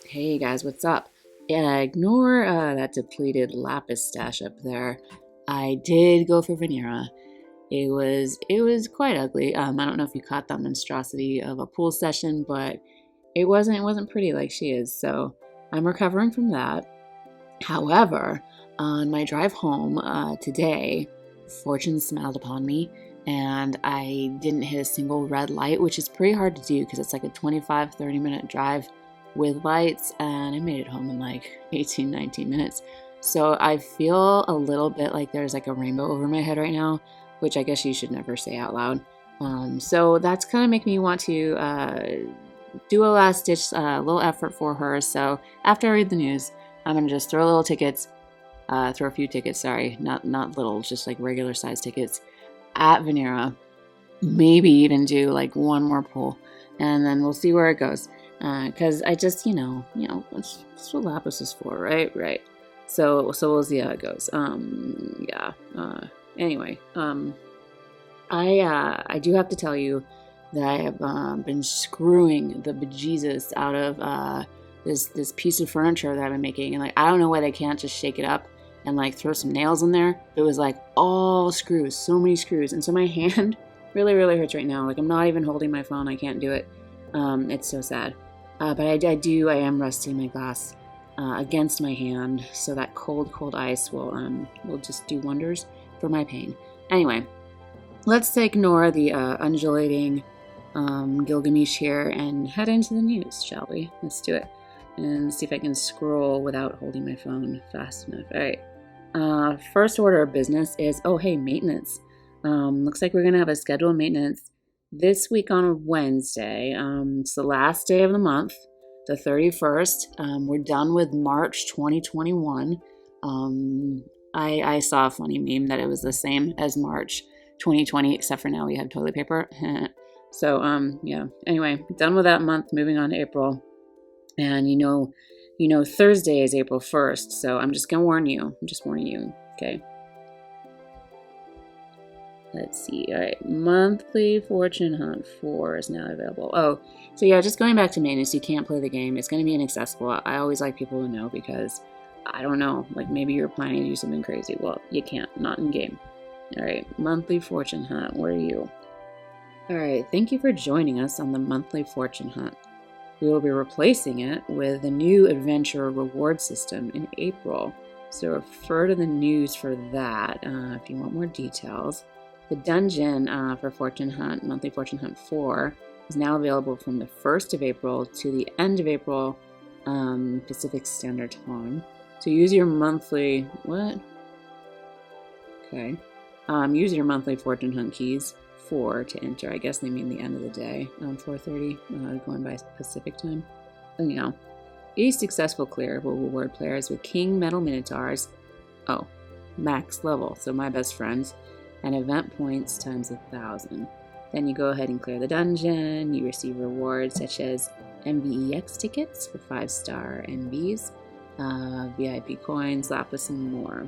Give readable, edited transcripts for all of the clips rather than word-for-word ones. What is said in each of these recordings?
Hey guys, what's up? Yeah, ignore that depleted lapis stash up there. I did go for Vinera. It was quite ugly. I don't know if you caught that monstrosity of a pool session, but it wasn't pretty like she is. So I'm recovering from that. However, on my drive home today, fortune smiled upon me, and I didn't hit a single red light, which is pretty hard to do because it's like a 25-30 minute drive with lights, and I made it home in like 18-19 minutes. So I feel a little bit like there's like a rainbow over my head right now, which I guess you should never say out loud. So that's kind of making me want to do a last ditch little effort for her. So after I read the news, I'm gonna just throw a few tickets, sorry, not little, just like regular size tickets at Vinera. Maybe even do like one more pull, and then we'll see where it goes. Because I just, that's what Lapis is for, right? Right. So we'll see how it goes. Yeah. Anyway, I do have to tell you that I have been screwing the bejesus out of this piece of furniture that I've been making, and like I don't know why they can't just shake it up and like throw some nails in there. It was like all screws, so many screws, and so my hand really hurts right now. Like I'm not even holding my phone. I can't do it. It's so sad. But I am resting my glass against my hand, so that cold ice will just do wonders for my pain. Anyway, let's ignore the undulating Gilgamesh here and head into the news, shall we? Let's do it. And see if I can scroll without holding my phone fast enough. All right. First order of business is, maintenance. Looks like we're going to have a scheduled maintenance this week on Wednesday. It's the last day of the month, the 31st. We're done with March 2021. I saw a funny meme that it was the same as March 2020, except for now we have toilet paper. So, yeah. Anyway, done with that month, moving on to April. And you know, Thursday is April 1st, so I'm just going to warn you. I'm just warning you, okay? Let's see. All right, monthly fortune hunt 4 is now available. Oh, so yeah, just going back to maintenance, you can't play the game. It's going to be inaccessible. I always like people to know because, I don't know, like maybe you're planning to do something crazy. Well, you can't, not in game. All right, monthly fortune hunt, where are you? All right, thank you for joining us on the monthly fortune hunt. We will be replacing it with the new adventure reward system in April. So refer to the news for that if you want more details. The dungeon for Fortune Hunt, Monthly Fortune Hunt 4, is now available from the 1st of April to the end of April Pacific Standard Time. So use your monthly, use your monthly Fortune Hunt keys 4 to enter. I guess they mean the end of the day, 4:30, going by Pacific time. Anyhow, each successful clear will reward players with King Metal Minotaurs, max level, so my best friends, and event points times 1,000. Then you go ahead and clear the dungeon. You receive rewards such as MVEX tickets for 5-star MVs, VIP coins, lapis, and more.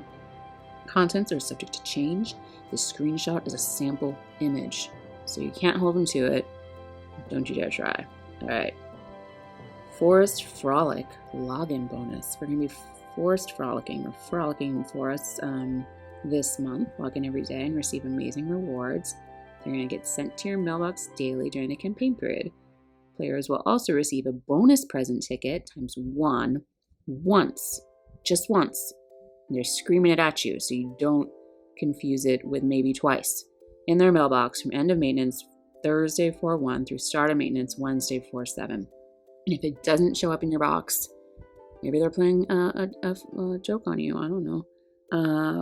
Contents are subject to change. The screenshot is a sample image, so you can't hold them to it. Don't you dare try. All right. Forest Frolic login bonus. We're going to be forest frolicking or frolicking forests this month. Log in every day and receive amazing rewards. They're going to get sent to your mailbox daily during the campaign period. Players will also receive a bonus present ticket times 1 just once. They're screaming it at you, so you don't confuse it with maybe twice. In their mailbox from end of maintenance Thursday 4/1 through start of maintenance Wednesday 4/7. And if it doesn't show up in your box, maybe they're playing a joke on you. I don't know.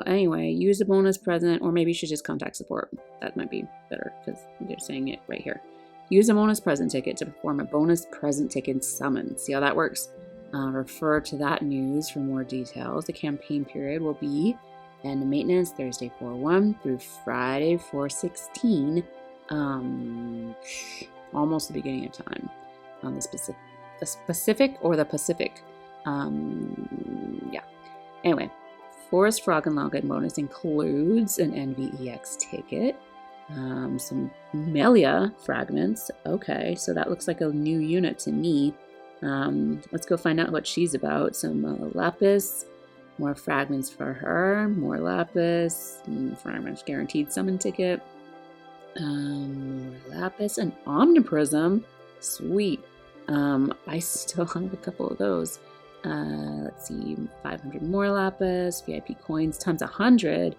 Anyway, use the bonus present, or maybe you should just contact support. That might be better because they're saying it right here. Use a bonus present ticket to perform a bonus present ticket summon. See how that works? Refer to that news for more details. The campaign period will be end of maintenance Thursday 4/1 through Friday 4/16. Almost the beginning of time on the Pacific. Yeah. Anyway, Forest Frog and Login bonus includes an NVEX ticket, some Melia fragments. Okay, so that looks like a new unit to me. Let's go find out what she's about. Some lapis, more fragments for her, more lapis, fragments guaranteed summon ticket, more lapis, and omniprism. Sweet. I still have a couple of those. Let's see, 500 more lapis, VIP coins times 100.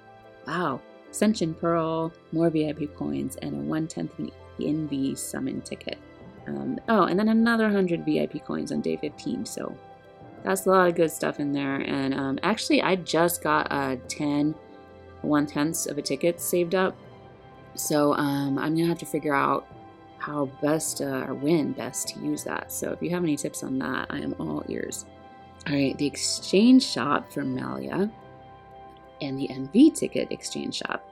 Wow. Ascension Pearl, more VIP coins, and a 1/10 of an NV summon ticket. And then another 100 VIP coins on day 15. So that's a lot of good stuff in there. And actually, I just got 1/10 of a ticket saved up. So I'm going to have to figure out how best or when best to use that. So if you have any tips on that, I am all ears. All right, the exchange shop for Melia and the NV ticket exchange shop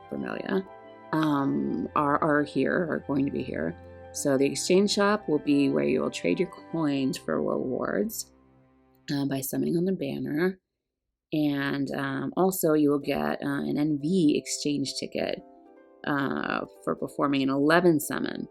for Melia are going to be here. So the exchange shop will be where you will trade your coins for rewards by summoning on the banner. And also you will get an NV exchange ticket for performing an 11 summon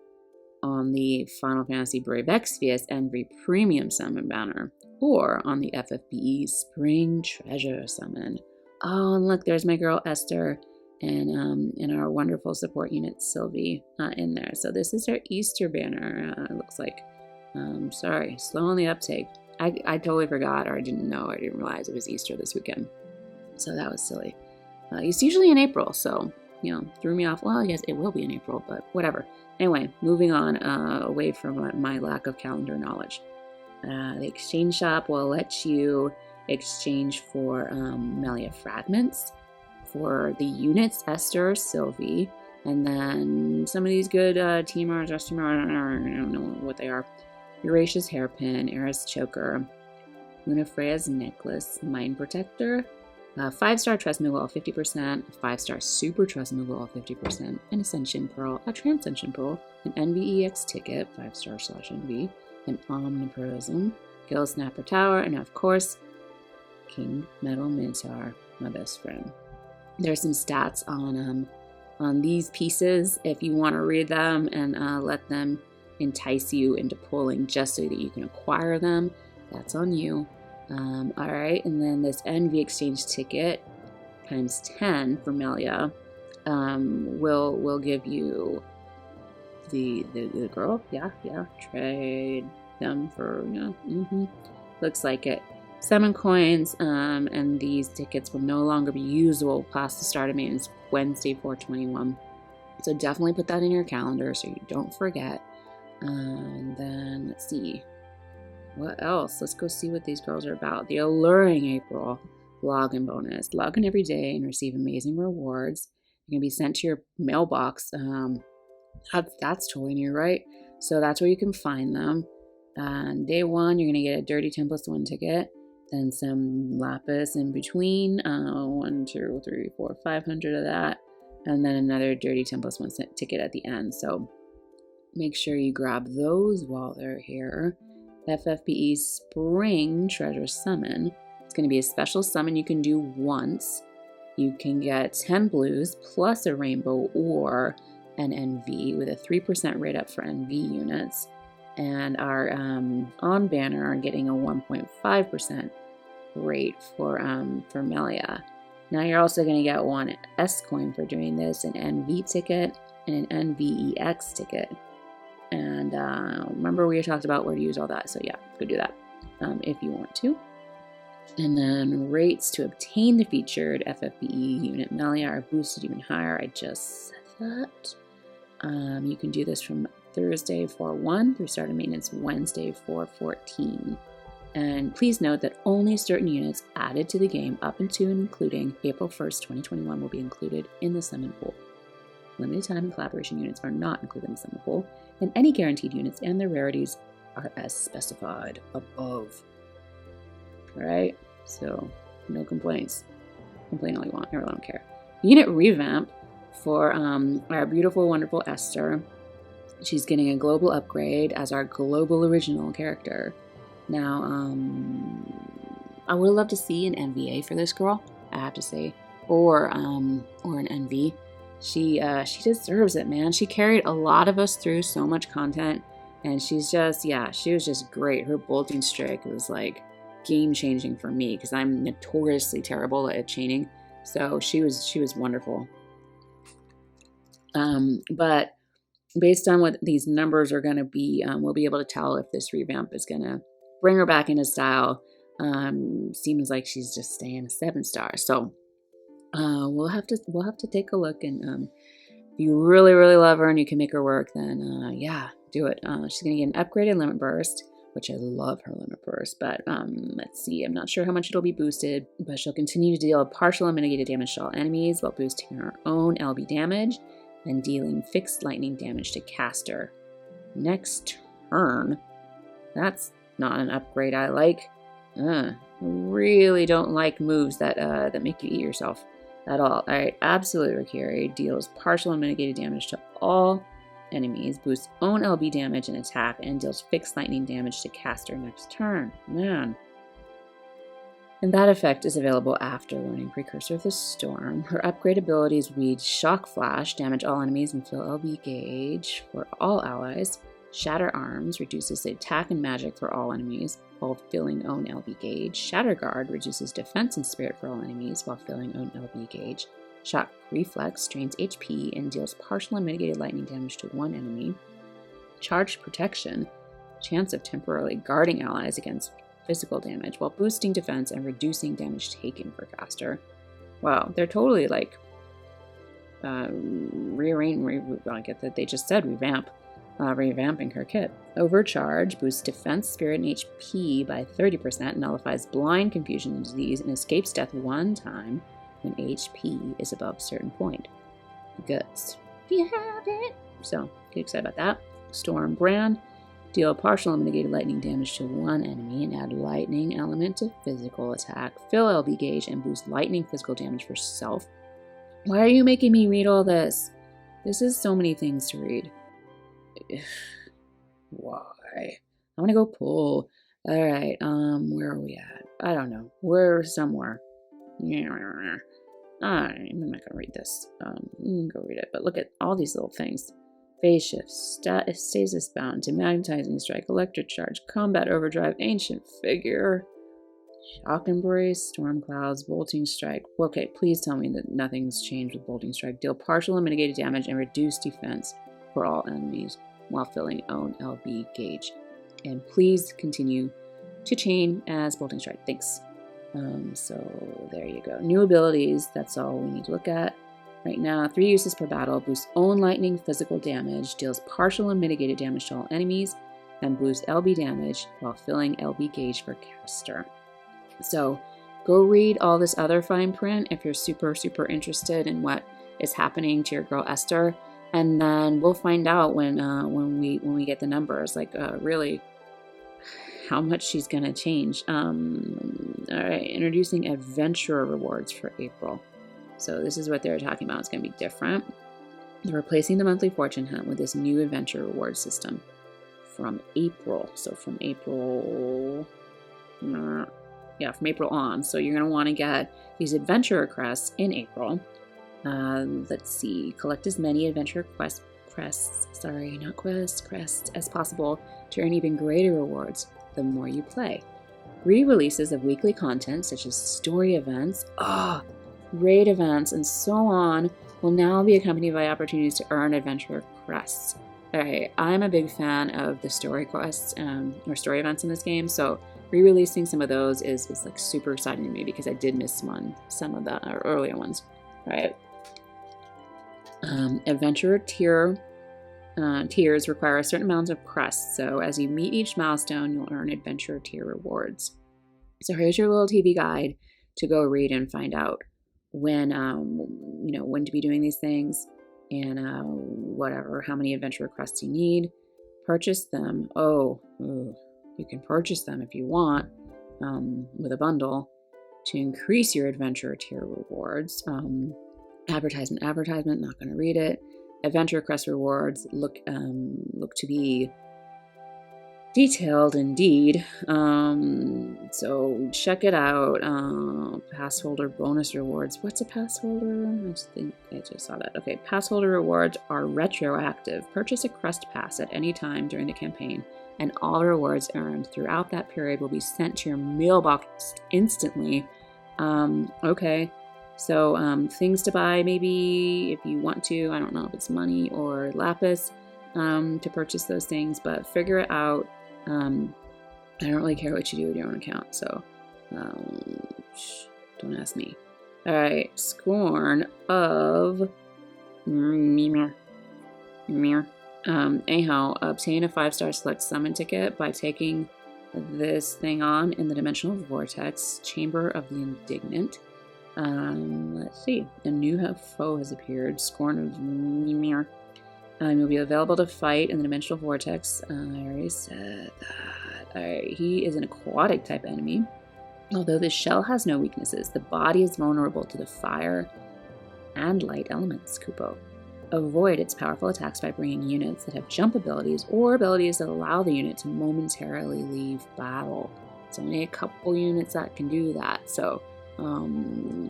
on the Final Fantasy Brave Exvius NV Premium Summon banner, or on the FFBE Spring Treasure Summon. Oh, and look, there's my girl Esther and our wonderful support unit Sylvie in there. So this is our Easter banner, it looks like. Sorry, slow on the uptake. I totally forgot, or I didn't realize it was Easter this weekend. So that was silly. It's usually in April, so, threw me off. Well, yes, it will be in April, but whatever. Anyway, moving on away from my lack of calendar knowledge. The exchange shop will let you exchange for Melia fragments for the units Esther, Sylvie, and then some of these good Teamers, I don't know what they are. Eurasia's hairpin, Eris choker, Lunafreya's necklace, Mind protector, 5-star trust removal of 50%, 5-star super trust removal of 50%, an Ascension Pearl, a Transcension Pearl, an NVEX ticket, 5-star/NV, an Omniprism, Gil Snapper Tower, and of course, King Metal Minotaur, my best friend. There's some stats on these pieces if you want to read them and let them entice you into pulling just so that you can acquire them. That's on you. All right, and then this NV exchange ticket times 10 for Melia will give you the girl. Yeah, trade them for looks like it. Summon coins, and these tickets will no longer be usable past the start of maintenance Wednesday, 4/21. So definitely put that in your calendar so you don't forget. And then let's see. What else? Let's go see what these girls are about. The Alluring April login bonus. Log in every day and receive amazing rewards. You're going to be sent to your mailbox. That's totally new, right? So that's where you can find them. Day 1, you're going to get a Dirty 10+1 ticket. Then some lapis in between. 1, 2, 3, 4, 500 of that. And then another Dirty 10+1 ticket at the end. So make sure you grab those while they're here. FFBE Spring Treasure Summon. It's going to be a special summon you can do once. You can get 10 blues plus a rainbow or an NV with a 3% rate up for NV units. And our on banner are getting a 1.5% rate for Melia. Now you're also going to get one S coin for doing this, an NV ticket, and an NVEX ticket. And remember we talked about where to use all that, so yeah, go do that if you want to. And then rates to obtain the featured FFBE unit Melia are boosted even higher. I just said that. You can do this from Thursday 4/1 through start of maintenance Wednesday 4/14. And please note that only certain units added to the game up into and including April 1st, 2021 will be included in the summon pool. Limited time and collaboration units are not included in the summon pool, and any guaranteed units and their rarities are as specified above. Alright, so no complaints. Complain all you want, I really don't care. Unit revamp for our beautiful, wonderful Esther. She's getting a global upgrade as our global original character. Now, I would love to see an NVA for this girl, I have to say, or an NV. She deserves it, man. She carried a lot of us through so much content, And she's just, yeah, she was just great. Her bolting strike was like game changing for me because I'm notoriously terrible at chaining. So she was wonderful. But based on what these numbers are going to be, we'll be able to tell if this revamp is going to bring her back into style. Seems like she's just staying a 7-star. So we'll have to take a look, and if you really, really love her and you can make her work, then yeah, do it. She's going to get an upgraded limit burst, which I love her limit burst, but let's see. I'm not sure how much it'll be boosted, but she'll continue to deal partial and mitigated damage to all enemies while boosting her own LB damage and dealing fixed lightning damage to caster. Next turn. That's not an upgrade I like. Really don't like moves that make you eat yourself at all. Alright, Absolute Recurry deals partial and mitigated damage to all enemies, boosts own LB damage and attack, and deals fixed lightning damage to caster next turn. Man. And that effect is available after learning Precursor of the Storm. Her upgrade abilities read Shock Flash, damage all enemies and fill LB gauge for all allies. Shatter Arms reduces the attack and magic for all enemies while filling own LB gauge. Shatter Guard reduces defense and spirit for all enemies while filling own LB gauge. Shock Reflex drains HP and deals partial and mitigated lightning damage to one enemy. Charged Protection, chance of temporarily guarding allies against physical damage while boosting defense and reducing damage taken for caster. Wow, they're totally like I get that they just said revamping her kit. Overcharge boosts defense, spirit, and HP by 30%, nullifies blind, confusion, and disease, and escapes death one time when HP is above a certain point. Goods. If you have it. So, get excited about that. Storm Brand. Deal partial and mitigated lightning damage to one enemy and add lightning element to physical attack. Fill LB gauge and boost lightning physical damage for self. Why are you making me read all this? This is so many things to read. Why? I want to go pull. Alright, where are we at? I don't know. We're somewhere. I'm not gonna read this. You can go read it, but look at all these little things. Phase shift, stasis bound, demagnetizing strike, electric charge, combat overdrive, ancient figure, shock embrace, storm clouds, bolting strike. Okay, please tell me that nothing's changed with bolting strike. Deal partial and mitigated damage and reduce defense for all enemies while filling own LB gauge. And please continue to chain as bolting strike. Thanks. So there you go. New abilities, that's all we need to look at. Right now, 3 uses per battle, boosts own lightning physical damage, deals partial and mitigated damage to all enemies, and boosts LB damage while filling LB gauge for caster. So go read all this other fine print if you're super, super interested in what is happening to your girl Esther, and then we'll find out when we get the numbers, like really how much she's gonna change. All right, introducing adventurer rewards for April. So this is what they're talking about. It's going to be different. They're replacing the monthly fortune hunt with this new adventure reward system from April. So from April, from April on. So you're going to want to get these adventurer crests in April. Let's see. Collect as many adventurer crests as possible to earn even greater rewards the more you play. Re-releases of weekly content such as story events, raid events, and so on will now be accompanied by opportunities to earn adventurer crests. Alright, I'm a big fan of the story quests or story events in this game, so re-releasing some of those is like super exciting to me because I did miss some of the earlier ones. Alright. Adventurer tiers require a certain amount of crests, so as you meet each milestone, you'll earn adventurer tier rewards. So here's your little TV guide to go read and find out when to be doing these things and how many adventure crests you need. Purchase them. You can purchase them if you want with a bundle to increase your adventure tier rewards. Advertisement, not going to read it. Adventure crest rewards look to be Detailed indeed. So check it out. Pass holder bonus rewards. What's a pass holder? I just saw that. Okay, pass holder rewards are retroactive. Purchase a crest pass at any time during the campaign, and all rewards earned throughout that period will be sent to your mailbox instantly. Okay. So things to buy, maybe if you want to. I don't know if it's money or lapis to purchase those things, but figure it out. I don't really care what you do with your own account, so don't ask me. All right, Scorn of Mir. Anyhow, obtain a 5-star select summon ticket by taking this thing on in the Dimensional Vortex, Chamber of the Indignant. Let's see. A new foe has appeared, Scorn of Mir. You'll be available to fight in the Dimensional Vortex. I already said that. Alright, he is an aquatic type enemy. Although the shell has no weaknesses, the body is vulnerable to the fire and light elements, Kupo. Avoid its powerful attacks by bringing units that have jump abilities or abilities that allow the unit to momentarily leave battle. It's only a couple units that can do that, so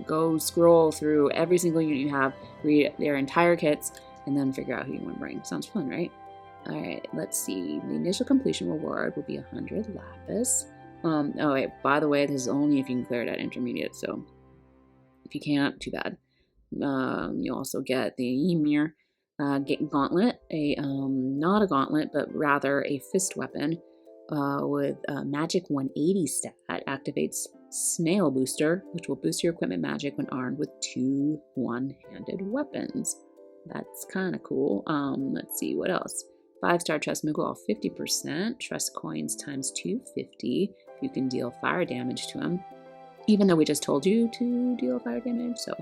go scroll through every single unit you have, read their entire kits, and then figure out who you want to bring. Sounds fun, right? Alright, let's see. The initial completion reward will be 100 lapis. Oh wait, by the way, this is only if you can clear it at intermediate, so if you can't, too bad. You also get the Ymir gauntlet, not a gauntlet, but rather a fist weapon with magic 180 stat. Activates Snail Booster, which will boost your equipment magic when armed with 2 one-handed weapons. That's kind of cool. Let's see, what else? 5-star Trust Moogle, 50%. Trust coins times 250. You can deal fire damage to him. Even though we just told you to deal fire damage. So,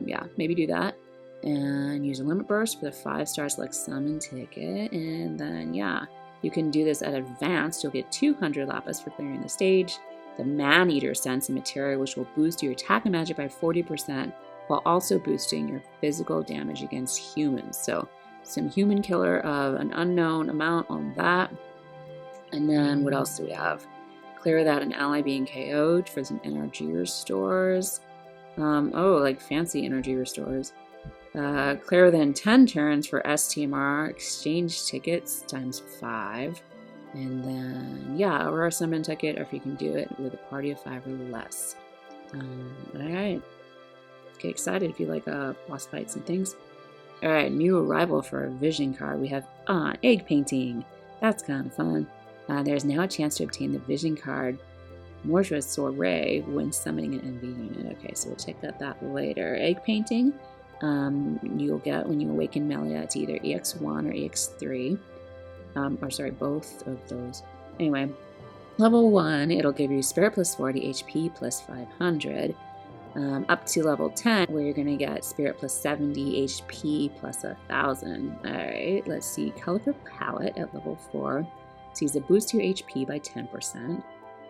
yeah, maybe do that. And use a limit burst for the 5-star select summon ticket. And then, yeah, you can do this at advanced. You'll get 200 lapis for clearing the stage. The Man-Eater sense a material which will boost your attack and magic by 40%. While also boosting your physical damage against humans. So some human killer of an unknown amount on that. And then what else do we have? Clear without an ally being KO'd for some energy restores. Like fancy energy restores. Clear within 10 turns for STMR exchange tickets times 5. And then, yeah, a rare summon ticket, or if you can do it with a party of 5 or less. Alright. Get excited if you like boss fights and things. Alright, new arrival for a vision card. We have egg painting. That's kind of fun. There's now a chance to obtain the vision card Mortuous Soiree when summoning an NV unit. Okay, so we'll check that later. Egg painting, you'll get when you awaken Melia. It's either EX1 or EX3. Both of those. Anyway, level 1, it'll give you Spirit plus 40, HP plus 500. Up to level 10, where you're going to get Spirit plus 70, HP plus 1,000. Alright, let's see. Colorful Palette at level 4 sees a boost to your HP by 10%.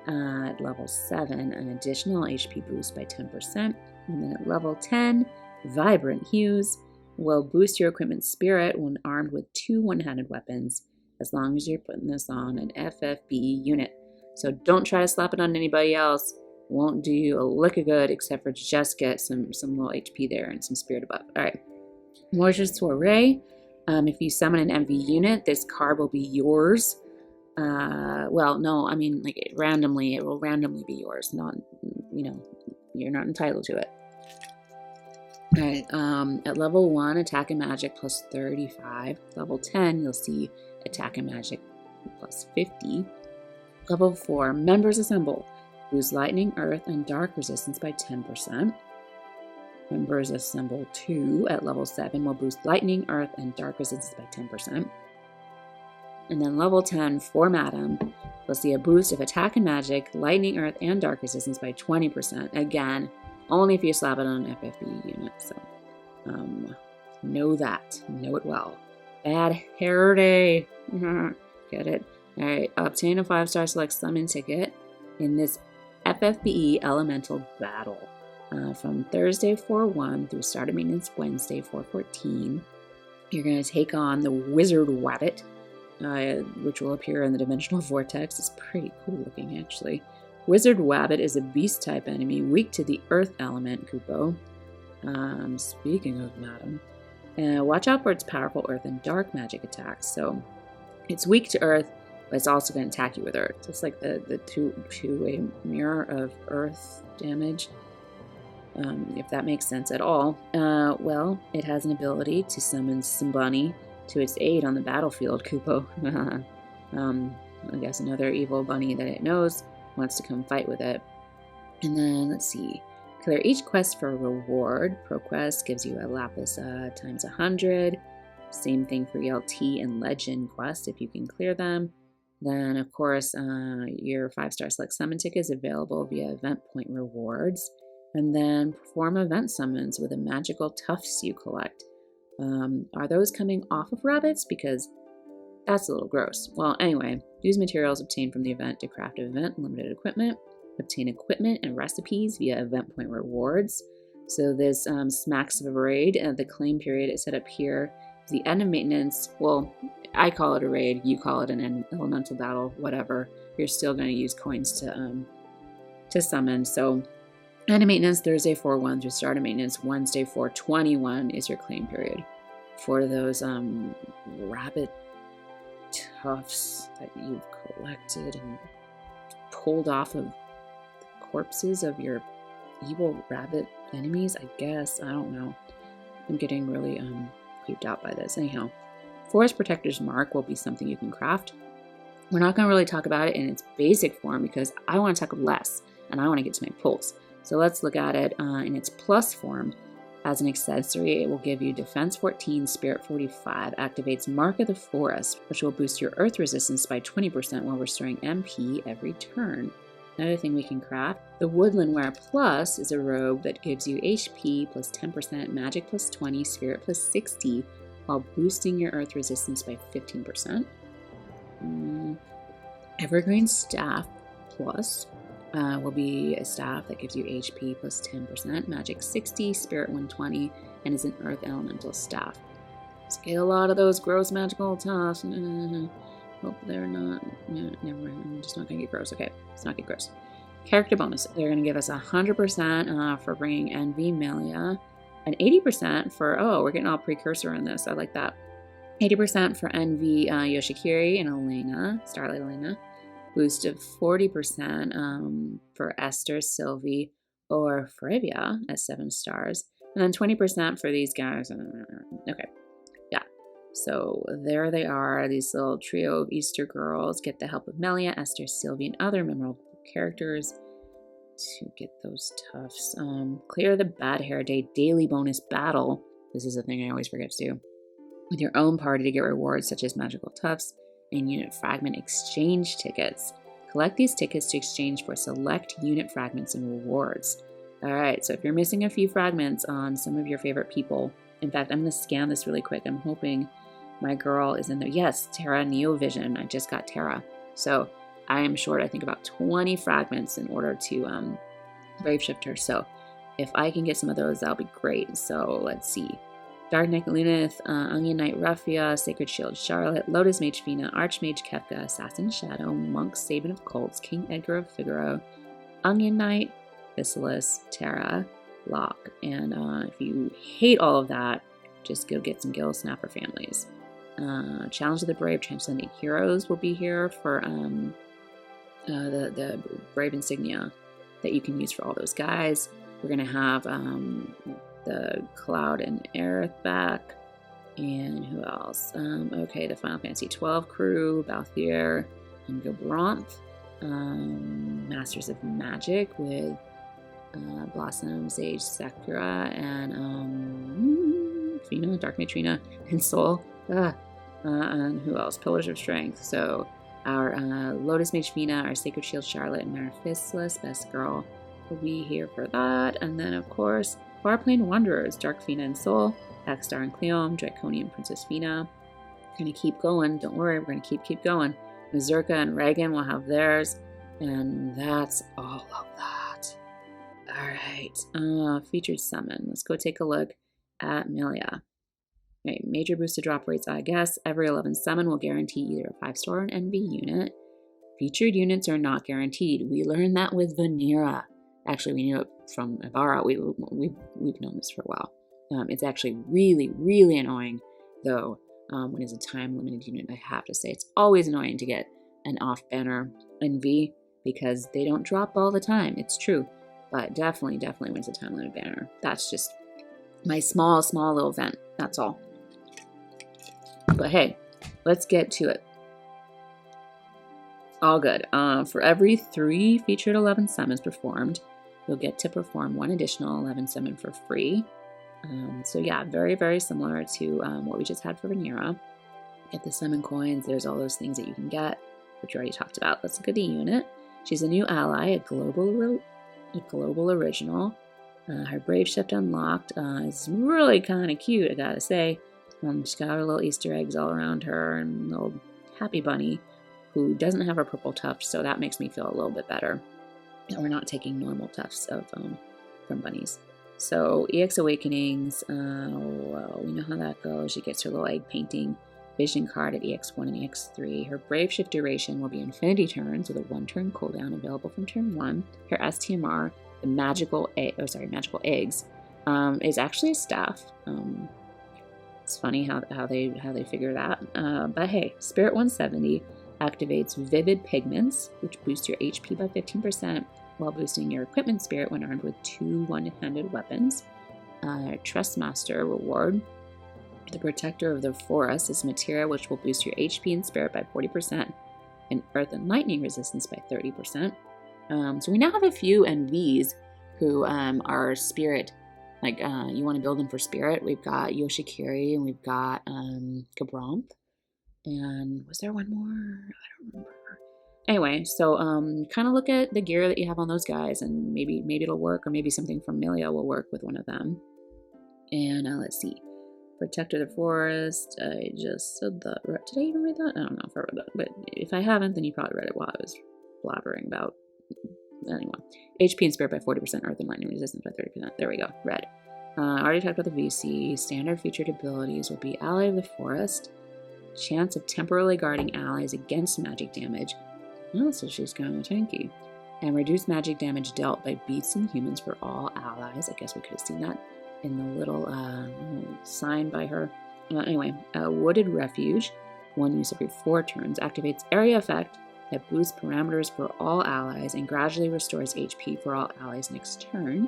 At level 7, an additional HP boost by 10%. And then at level 10, Vibrant Hues will boost your equipment spirit when armed with 2 one-handed weapons, as long as you're putting this on an FFBE unit. So don't try to slap it on anybody else. Won't do you a lick of good except for just get some little HP there and some spirit above. Alright. Mortuous Soiree. If you summon an MV unit, this card will be yours. It will randomly be yours. Not, you're not entitled to it. Alright, at level 1, attack and magic plus 35. Level 10, you'll see attack and magic plus 50. Level 4, members assemble. Boost lightning, earth, and dark resistance by 10%. Members assemble 2 at level 7 will boost lightning, earth, and dark resistance by 10%. And then level 10, for Madam, will see a boost of attack and magic, lightning, earth, and dark resistance by 20%. Again, only if you slap it on an FFBE unit. So, know that. Know it well. Bad hair day. Get it? Alright, obtain a 5-star select summon ticket in this FFBE Elemental Battle. From Thursday 4/1 through Start of Maintenance Wednesday 4/14. You're going to take on the Wizard Wabbit. which will appear in the dimensional vortex. It's pretty cool looking, actually. Wizard Wabbit is a beast-type enemy, weak to the earth element, Kupo. Speaking of Madam, watch out for its powerful earth and dark magic attacks. So it's weak to earth, but it's also going to attack you with earth. So it's like the two-way mirror of earth damage, if that makes sense at all. Well, it has an ability to summon Simbani to its aid on the battlefield, Kupo. I guess another evil bunny that it knows wants to come fight with it. And then, let's see. Clear each quest for a reward. ProQuest gives you a Lapis times 100. Same thing for ELT and Legend quests if you can clear them. Then, of course, your 5-star select summon ticket is available via event point rewards. And then perform event summons with the magical tufts you collect. Are those coming off of rabbits? Because that's a little gross. Well, anyway, use materials obtained from the event to craft event limited equipment. Obtain equipment and recipes via event point rewards. So this smacks of a raid. The claim period is set up here. The end of maintenance, well, I call it a raid, you call it an elemental battle, whatever. You're still going to use coins to summon. So end of maintenance, Thursday 4/1 through start of maintenance, Wednesday 4/21 is your claim period for those rabbit tufts that you've collected and pulled off of corpses of your evil rabbit enemies, I guess. I don't know. I'm getting really creeped out by this. Anyhow, Forest Protector's Mark will be something you can craft. We're not going to really talk about it in its basic form because I want to talk less and I want to get to my pulls. So let's look at it in its plus form. As an accessory, it will give you Defense 14, Spirit 45, activates Mark of the Forest, which will boost your Earth resistance by 20% while restoring MP every turn. Another thing we can craft, the Woodland Wear Plus is a robe that gives you HP plus 10%, Magic plus 20, Spirit plus 60, while boosting your Earth resistance by 15%. Evergreen Staff Plus will be a staff that gives you HP plus 10%, Magic 60, Spirit 120, and is an Earth Elemental staff. Let's get a lot of those gross magical tufts. Hope they're not. No, never mind. I'm just not going to get gross. Okay, let's not get gross. Character bonus. They're going to give us 100% for bringing Envy Melia, and 80% for, we're getting all precursor in this. I like that. 80% for Envy Yoshikiri and Elena, Starlight Elena. Boost of 40% for Esther, Sylvie, or Frevia at 7 stars. And then 20% for these guys. Okay. Yeah. So there they are, these little trio of Easter girls. Get the help of Melia, Esther, Sylvie, and other memorable characters to get those tufts. Clear the Bad Hair Day daily bonus battle. This is a thing I always forget to do. With your own party to get rewards such as magical tufts and unit fragment exchange tickets. Collect these tickets to exchange for select unit fragments and rewards. Alright, so if you're missing a few fragments on some of your favorite people, in fact, I'm going to scan this really quick. I'm hoping my girl is in there. Yes, Terra Neovision. I just got Terra. So I am short, I think, about 20 fragments in order to brave shift her. So if I can get some of those, that'll be great. So let's see. Dark Knight Lunith, Onion Knight Ruffia, Sacred Shield Charlotte, Lotus Mage Fina, Archmage Kefka, Assassin Shadow, Monk Sabin of Colts, King Edgar of Figaro, Onion Knight, Basilis, Terra, Locke. And if you hate all of that, just go get some Gil Snapper families. Challenge of the Brave Transcendent Heroes will be here for the Brave Insignia that you can use for all those guys. We're going to have the Cloud and Aerith back. And who else? Okay, the Final Fantasy XII crew, Balthier and Gabranth. Masters of Magic with Blossom, Sage, Sakura, and Trina, Dark Mage Trina, and Soul. And who else? Pillars of Strength. So our Lotus Mage Fina, our Sacred Shield Charlotte, and our Fistless Best Girl will be here for that. And then, of course, Farplane Wanderers, Dark Fina and Soul, Axstar and Cleome, Draconian Princess Fina. We're going to keep going. Don't worry, we're going to keep going. Mazurka and Reagan will have theirs. And that's all of that. All right. Featured summon. Let's go take a look at Melia. Okay, major boosted drop rates, I guess. Every 11 summon will guarantee either a 5-star or an NV unit. Featured units are not guaranteed. We learned that with Vinera. Actually, we knew it from Ibarra. We've known this for a while. It's actually really, really annoying, though, when it's a time-limited unit. I have to say, it's always annoying to get an off-banner NV because they don't drop all the time. It's true. But definitely when it's a time-limited banner. That's just my small little vent. That's all. But hey, let's get to it. All good. For every 3 featured 11 summons performed, you'll get to perform 1 additional 11 summon for free. So yeah, very, very similar to what we just had for Vinera. Get the summon coins. There's all those things that you can get, which we already talked about. Let's look at the unit. She's a new ally, a global original. Her brave shift unlocked. It's really kind of cute, I gotta say. She's got her little Easter eggs all around her and little happy bunny who doesn't have a purple tuft, so that makes me feel a little bit better. And we're not taking normal tufts of from bunnies. So EX Awakenings, well, we know how that goes. She gets her little egg painting vision card at EX1 and EX3. Her brave shift duration will be infinity turns with a 1-turn cooldown available from turn 1. Her STMR, the magical eggs, is actually a staff. It's funny how they figure that. But hey, Spirit 170 activates Vivid Pigments, which boosts your HP by 15% while boosting your equipment spirit when armed with 2 one-handed weapons. Trustmaster reward. The Protector of the Forest is materia which will boost your HP and spirit by 40% and Earth and Lightning resistance by 30%. So we now have a few NVs who are spirit. Like, you want to build them for spirit. We've got Yoshikiri and we've got Gabromp. And was there one more? I don't remember. Anyway, so kind of look at the gear that you have on those guys, and maybe it'll work, or maybe something from Milia will work with one of them. And let's see. Protector of the Forest. I just said that. Did I even read that? I don't know if I read that. But if I haven't, then you probably read it while I was blabbering about. Anyway. HP and Spirit by 40%, Earth and Lightning resistance by 30%. There we go. Red. I already talked about the VC. Standard featured abilities will be Ally of the Forest. Chance of temporarily guarding allies against magic damage. Oh, so she's kind of tanky. And reduce magic damage dealt by beasts and humans for all allies. I guess we could have seen that in the little sign by her. Anyway, Wooded Refuge. 1 use every 4 turns. Activates area effect that boosts parameters for all allies and gradually restores HP for all allies next turn.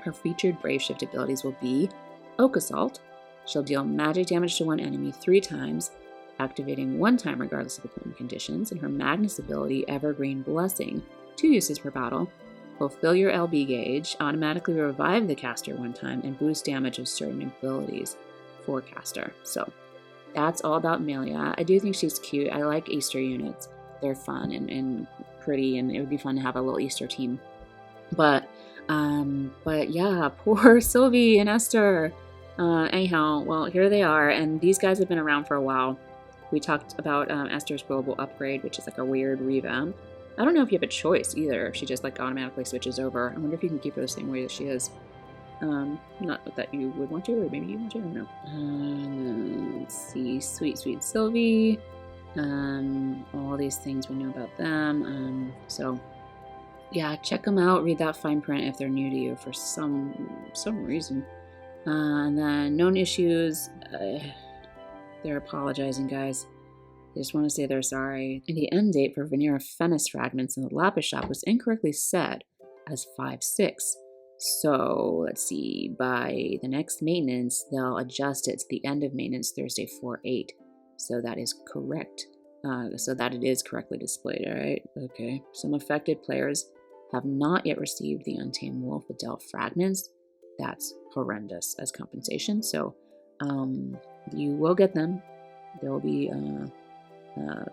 Her featured Brave Shift abilities will be Oak Assault. She'll deal magic damage to one enemy 3 times, activating 1 time regardless of equipment conditions, and her Magnus ability, Evergreen Blessing, 2 uses per battle, will fill your LB gauge, automatically revive the caster 1 time, and boost damage of certain abilities for caster. So that's all about Milia. I do think she's cute. I like Easter units. They're fun and pretty, and it would be fun to have a little Easter team. But yeah, poor Sylvie and Esther. Anyhow, well, here they are, and these guys have been around for a while. We talked about Esther's global upgrade, which is like a weird revamp. I don't know if you have a choice either, if she just like automatically switches over. I wonder if you can keep her the same way that she is. Not that you would want to, or maybe you want to, I don't know. Let's see, sweet Sylvie. All these things we know about them. So yeah, check them out, read that fine print if they're new to you for some reason. And then known issues, they're apologizing, guys. They just want to say they're sorry. The end date for Vinera Fennis fragments in the Lapis shop was incorrectly set as 5/6. So let's see, by the next maintenance, they'll adjust it to the end of maintenance Thursday 4/8. So that is correct. So that it is correctly displayed, all right? Okay. Some affected players have not yet received the Untamed Wolf Adele fragments. That's horrendous as compensation. So you will get them. There will be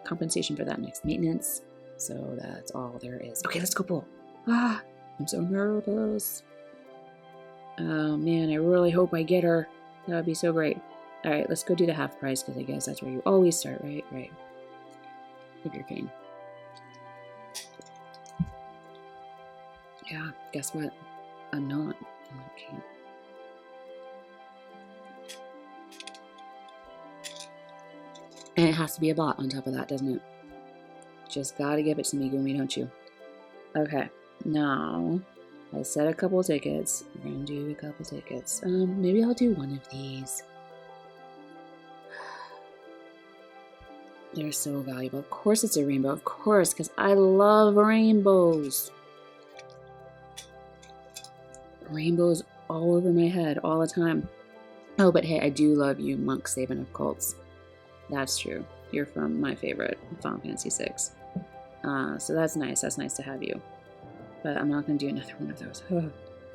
compensation for that next maintenance. So that's all there is. Okay, let's go pull. I'm so nervous. Oh man, I really hope I get her. That would be so great. All right, let's go do the half price because I guess that's where you always start, right? Right. If you're Kane. Yeah, guess what? I'm not Kane. And it has to be a bot on top of that, doesn't it? Just gotta give it to me, Gumi, don't you? Okay, now I set a couple tickets. We're gonna do a couple tickets. Maybe I'll do one of these. They're so valuable. Of course it's a rainbow, of course, because I love rainbows. Rainbows all over my head all the time. Oh, but hey, I do love you, Monk Saban of Cults. That's true. You're from my favorite, Final Fantasy VI. So that's nice. That's nice to have you. But I'm not going to do another one of those.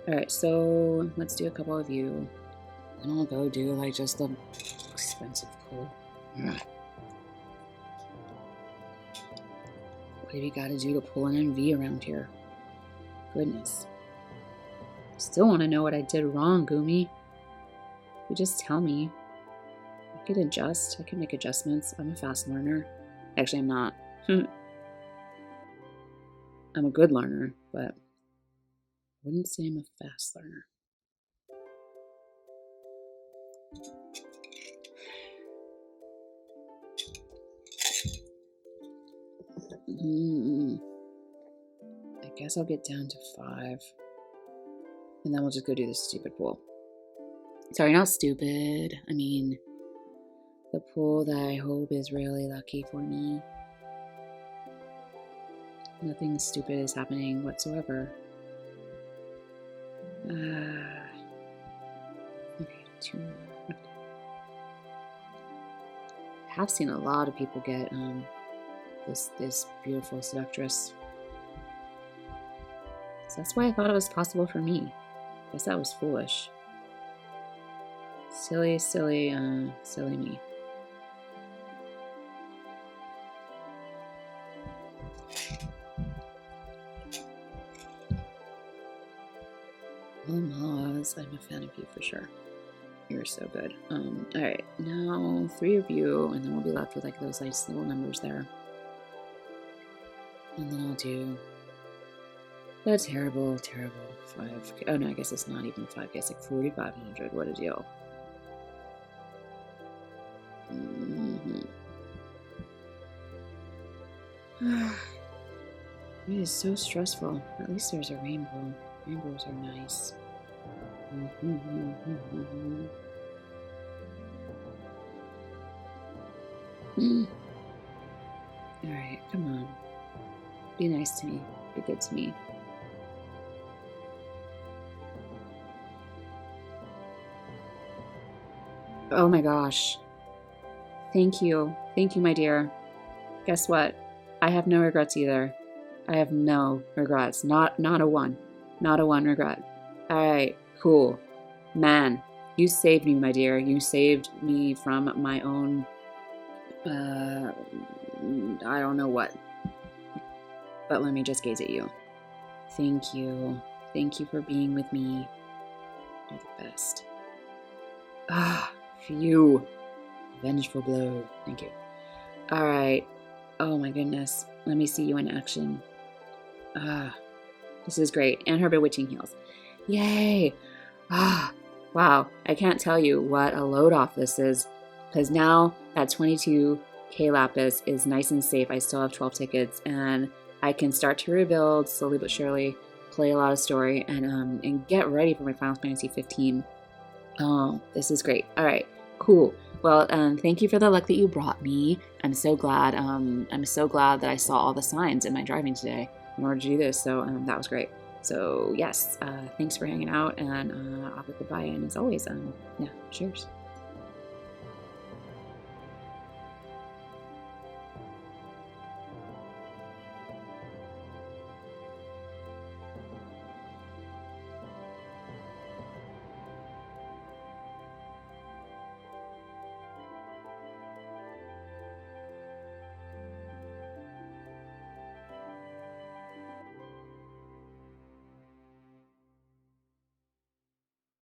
Alright, so let's do a couple of you. And I'll go do like just the expensive cool. What have you got to do to pull an NV around here? Goodness. Still want to know what I did wrong, Gumi. You just tell me. I could adjust. I can make adjustments. I'm a fast learner. Actually, I'm not. I'm a good learner, but I wouldn't say I'm a fast learner. I guess I'll get down to 5. And then we'll just go do this stupid pool. Sorry, not stupid. I mean, the pool that I hope is really lucky for me. Nothing stupid is happening whatsoever. Okay, 2 more. I have seen a lot of people get this beautiful seductress. So that's why I thought it was possible for me. I guess that was foolish. Silly me. Oh, Maz, I'm a fan of you for sure. You're so good. Alright, now 3 of you, and then we'll be left with like those nice little numbers there. And then I'll do that terrible 5. Oh no, I guess it's not even 5. It's like 4,500. What a deal. It is so stressful. At least there's a rainbow. Rainbows are nice. Alright, come on. Be nice to me. Be good to me. Oh my gosh. Thank you. Thank you, my dear. Guess what? I have no regrets either. I have no regrets. Not a one. Not a one regret. Alright, cool. Man, you saved me, my dear. You saved me from my own... I don't know what. But let me just gaze at you. Thank you. Thank you for being with me. You're the best. Phew. Vengeful blow. Thank you. Alright. Oh my goodness. Let me see you in action. This is great. And her bewitching heels. Yay! Wow. I can't tell you what a load off this is. Because now that 22k lapis is nice and safe. I still have 12 tickets. And I can start to rebuild slowly but surely. Play a lot of story. And get ready for my Final Fantasy 15. Oh, this is great. Alright. Cool. Well, thank you for the luck that you brought me. I'm so glad. I'm so glad that I saw all the signs in my driving today in order to do this. So that was great. So yes, thanks for hanging out, and I'll put goodbye. And as always, yeah, cheers.